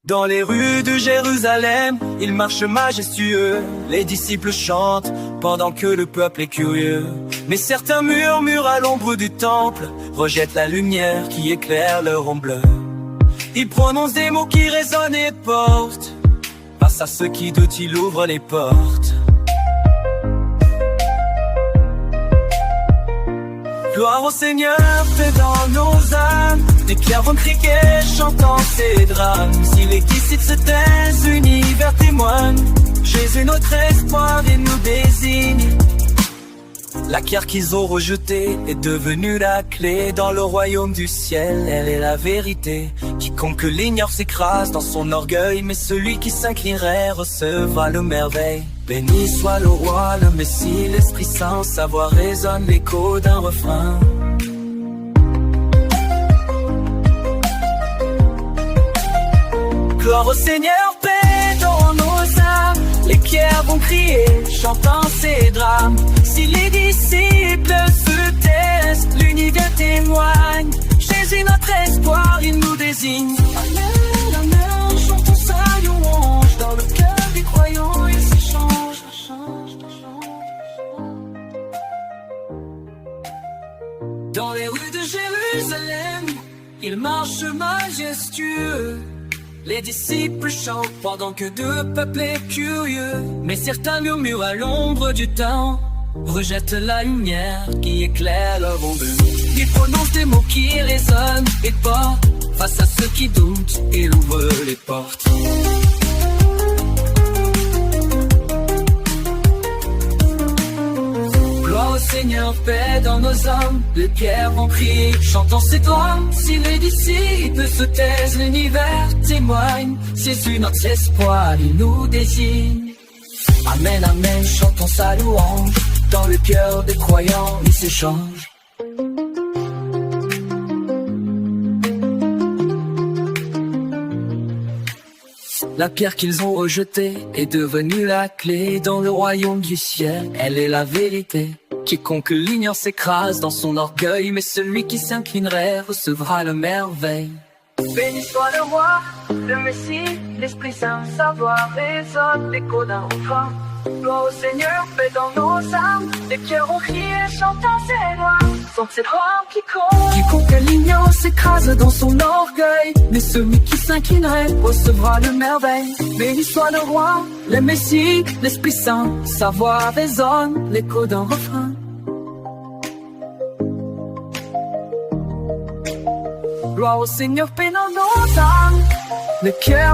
Dans les rues de Jérusalem, il marche majestueux. Les disciples chantent pendant que le peuple est curieux. Mais certains murmurent à l'ombre du temple, rejettent la lumière qui éclaire leur ombre. Il prononce des mots qui résonnent et portent. Face à ceux qui doutent, il ouvre les portes. Gloire au Seigneur, paix dans nos âmes. Des pierres vont crier, chantant ses drames. Si les disciples se taisent, l'univers témoigne. Jésus notre espoir, il nous désigne. La pierre qu'ils ont rejetée est devenue la clé. Dans le royaume du ciel, elle est la vérité. Quiconque l'ignore s'écrase dans son orgueil, mais celui qui s'inclinerait recevra le merveille. Béni soit le roi, le Messie, l'Esprit Saint, sa voix résonne l'écho d'un refrain. Gloire au Seigneur, paix dans nos âmes. Les pierres vont crier, chantant ses drames. Si les disciples se taisent, l'univers témoigne. Jésus notre espoir, il nous désigne. Amen, amen, chantons sa louange. Dans le cœur des croyants, il s'échange. Dans les rues de Jérusalem, il marche majestueux. Les disciples chantent pendant que le peuple est curieux. Mais certains murmurent à l'ombre du temps, rejettent la lumière qui éclaire leur monde. Ils prononcent des mots qui résonnent et portent. Face à ceux qui doutent, il ouvre les portes. Gloire au Seigneur, paix dans nos âmes. Les pierres vont crier, chantant ses drames. Si les disciples se taisent, l'univers témoigne. Jésus notre espoir, il nous désigne. Amen, amen, chantons sa louange. Dans le cœur des croyants, il s'échange. La pierre qu'ils ont rejetée est devenue la clé. Dans le royaume du ciel, elle est la vérité. Quiconque l'ignore s'écrase dans son orgueil, mais celui qui s'inclinerait recevra le merveille. Béni soit le roi, le Messie, l'Esprit Saint, sa voix résonne l'écho d'un refrain. Gloire au Seigneur, paix dans nos âmes. Les pierres ont crié, chantant ses lois. Sont ses droits quiconque l'ignore s'écrase dans son orgueil, mais celui qui s'inclinerait recevra le merveille. Béni soit le roi, le Messie, l'Esprit Saint, sa voix résonne l'écho d'un refrain. Gloire au Seigneur, paix dans nos âmes. Les cœurs